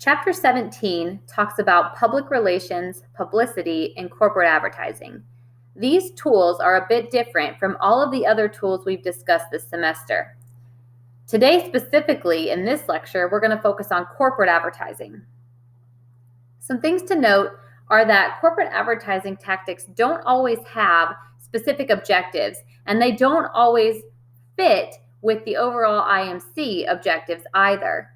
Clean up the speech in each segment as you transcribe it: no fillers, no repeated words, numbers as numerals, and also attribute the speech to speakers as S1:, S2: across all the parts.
S1: Chapter 17 talks about public relations, publicity, and corporate advertising. These tools are a bit different from all of the other tools we've discussed this semester. Today, specifically in this lecture, we're going to focus on corporate advertising. Some things to note are that corporate advertising tactics don't always have specific objectives, and they don't always fit with the overall IMC objectives either.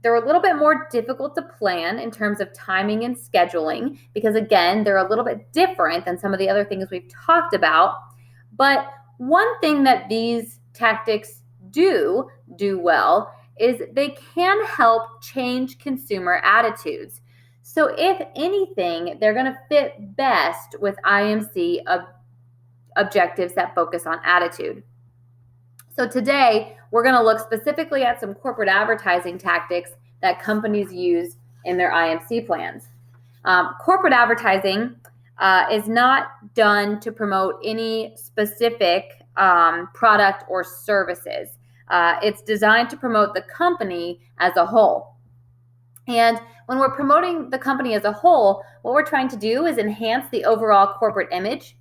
S1: They're a little bit more difficult to plan in terms of timing and scheduling because, again, they're a little bit different than some of the other things we've talked about. But one thing that these tactics do well is they can help change consumer attitudes. So if anything, they're going to fit best with IMC objectives that focus on attitude. So today, we're going to look specifically at some corporate advertising tactics that companies use in their IMC plans. Corporate advertising is not done to promote any specific product or services. It's designed to promote the company as a whole. And when we're promoting the company as a whole, what we're trying to do is enhance the overall corporate image.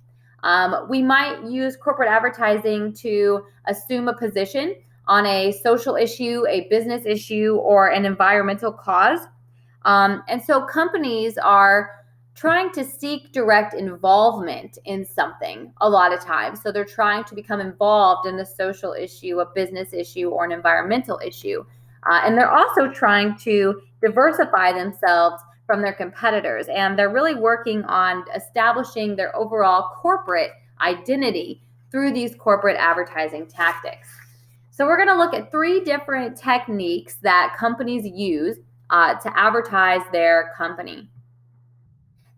S1: We might use corporate advertising to assume a position on a social issue, a business issue, or an environmental cause. And so companies are trying to seek direct involvement in something a lot of times. So they're trying to become involved in the social issue, a business issue, or an environmental issue. And they're also trying to diversify themselves from their competitors, and they're really working on establishing their overall corporate identity through these corporate advertising tactics. So we're going to look at 3 different techniques that companies use to advertise their company.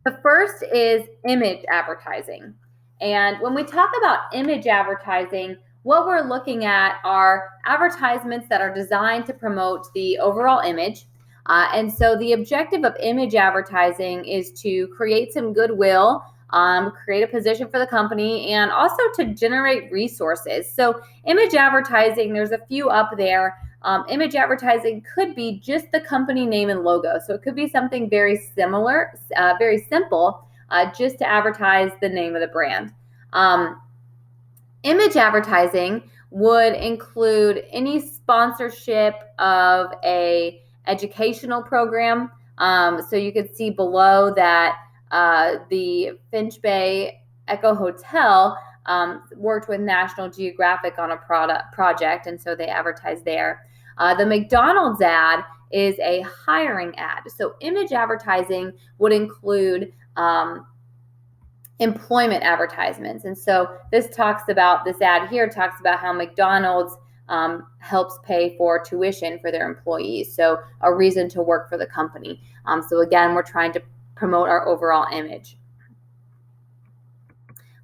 S1: The first is image advertising. And when we talk about image advertising, what we're looking at are advertisements that are designed to promote the overall image. And so the objective of image advertising is to create some goodwill, create a position for the company, and also to generate resources. So image advertising, there's a few up there. Image advertising could be just the company name and logo. So it could be something very similar, very simple, just to advertise the name of the brand. Image advertising would include any sponsorship of a educational program. So you could see below that the Finch Bay Echo Hotel worked with National Geographic on a project, and so they advertised there. The McDonald's ad is a hiring ad. So image advertising would include employment advertisements. And so this ad here talks about how McDonald's helps pay for tuition for their employees. So a reason to work for the company. So again, we're trying to promote our overall image.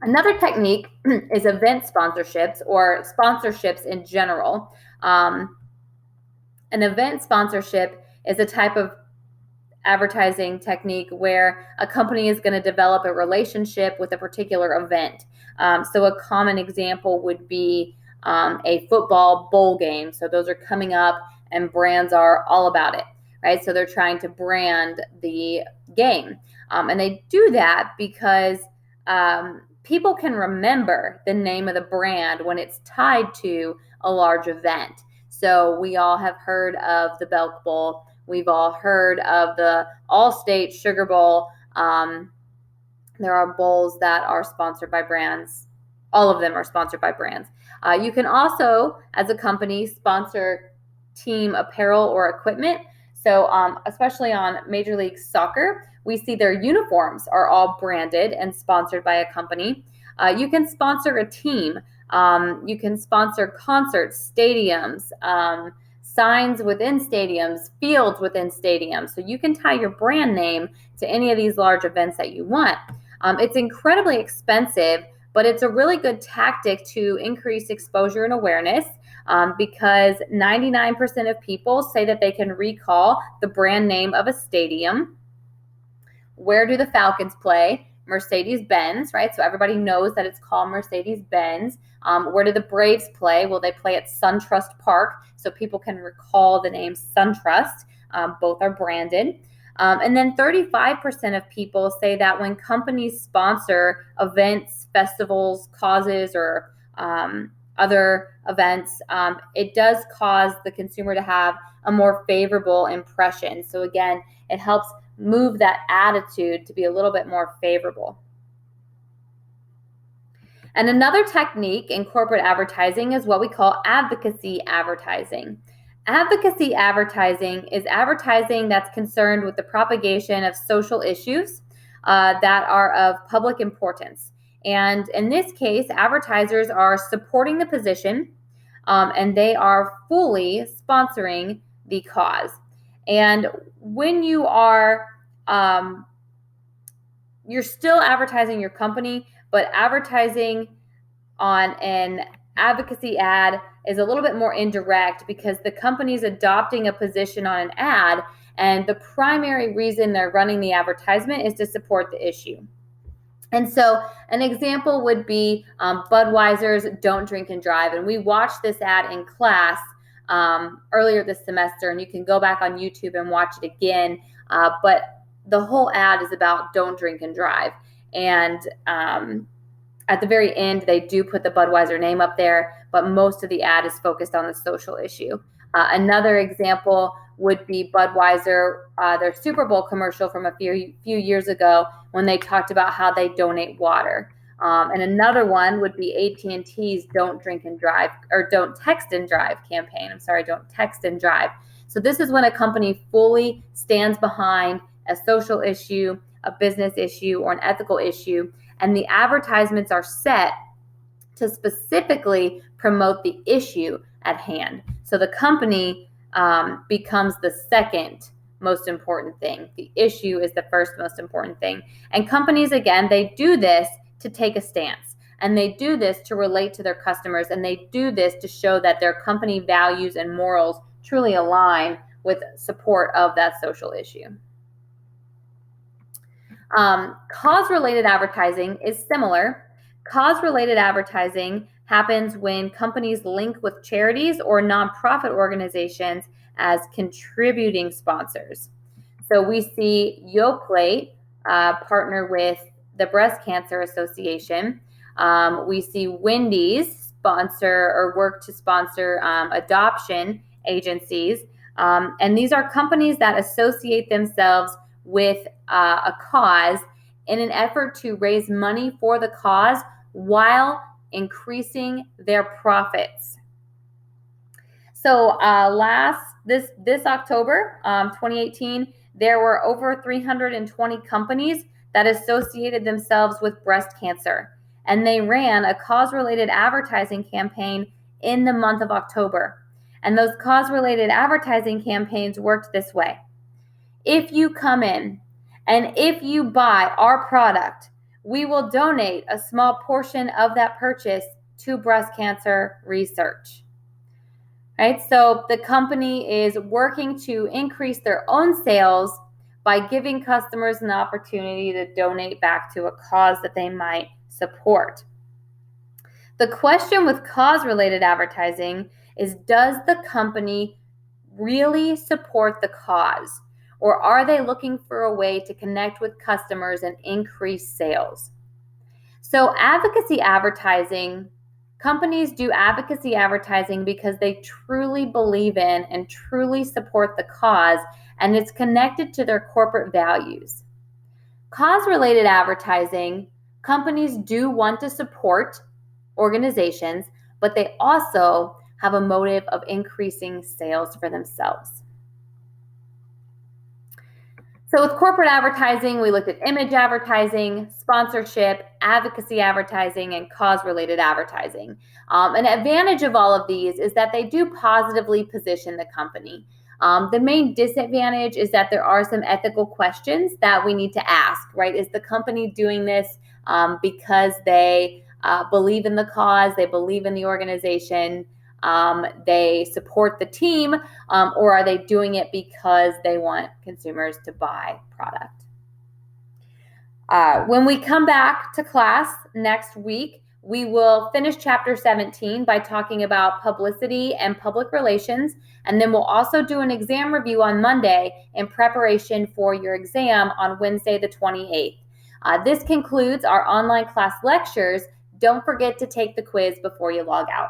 S1: Another technique is event sponsorships or sponsorships in general. An event sponsorship is a type of advertising technique where a company is going to develop a relationship with a particular event. So a common example would be a football bowl game. So those are coming up and brands are all about it, right? So they're trying to brand the game. And they do that because people can remember the name of the brand when it's tied to a large event. So we all have heard of the Belk Bowl. We've all heard of the All-State Sugar Bowl. There are bowls that are sponsored by brands. All of them are sponsored by brands. You can also, as a company, sponsor team apparel or equipment. So especially on Major League Soccer, we see their uniforms are all branded and sponsored by a company. You can sponsor a team. You can sponsor concerts, stadiums, signs within stadiums, fields within stadiums. So you can tie your brand name to any of these large events that you want. It's incredibly expensive, but it's a really good tactic to increase exposure and awareness because 99% of people say that they can recall the brand name of a stadium. Where do the Falcons play? Mercedes-Benz, right? So everybody knows that it's called Mercedes-Benz. Where do the Braves play? Well, they play at SunTrust Park, so people can recall the name SunTrust. Both are branded. And then 35% of people say that when companies sponsor events, festivals, causes, or other events, it does cause the consumer to have a more favorable impression. So again, it helps move that attitude to be a little bit more favorable. And another technique in corporate advertising is what we call advocacy advertising. Advocacy advertising is advertising that's concerned with the propagation of social issues that are of public importance. And in this case, advertisers are supporting the position and they are fully sponsoring the cause. And when you are, you're still advertising your company, but advertising on an advocacy ad is a little bit more indirect because the company's adopting a position on an ad, and the primary reason they're running the advertisement is to support the issue. And so an example would be Budweiser's Don't Drink and Drive. And we watched this ad in class earlier this semester, and you can go back on YouTube and watch it again. But the whole ad is about don't drink and drive. And at the very end, they do put the Budweiser name up there, but most of the ad is focused on the social issue. Another example would be Budweiser, their Super Bowl commercial from a few years ago when they talked about how they donate water. And another one would be AT&T's Don't Drink and Drive, or Don't Text and Drive campaign. Don't text and drive. So this is when a company fully stands behind a social issue, a business issue, or an ethical issue, and the advertisements are set to specifically promote the issue at hand. So the company becomes the second most important thing. The issue is the first most important thing. And companies, again, they do this to take a stance. And they do this to relate to their customers. And they do this to show that their company values and morals truly align with support of that social issue. Cause-related advertising is similar. Cause-related advertising happens when companies link with charities or nonprofit organizations as contributing sponsors. So we see Yoplait partner with the Breast Cancer Association. We see Wendy's sponsor or work to sponsor adoption agencies. And these are companies that associate themselves with a cause in an effort to raise money for the cause while increasing their profits. So this October 2018, there were over 320 companies that associated themselves with breast cancer, and they ran a cause-related advertising campaign in the month of October. And those cause-related advertising campaigns worked this way. If you come in and if you buy our product, we will donate a small portion of that purchase to breast cancer research. Right? So the company is working to increase their own sales by giving customers an opportunity to donate back to a cause that they might support. The question with cause-related advertising is, does the company really support the cause? Or are they looking for a way to connect with customers and increase sales? So advocacy advertising, companies do advocacy advertising because they truly believe in and truly support the cause, and it's connected to their corporate values. Cause-related advertising, companies do want to support organizations, but they also have a motive of increasing sales for themselves. So with corporate advertising, we looked at image advertising, sponsorship, advocacy advertising, and cause-related advertising. An advantage of all of these is that they do positively position the company. The main disadvantage is that there are some ethical questions that we need to ask, right? Is the company doing this because they believe in the cause, they believe in the organization, they support the team, or are they doing it because they want consumers to buy product? When we come back to class next week, We will finish chapter 17 by talking about publicity and public relations, and then we'll also do an exam review on Monday in preparation for your exam on Wednesday the 28th. This concludes our online class lectures. Don't forget to take the quiz before you log out.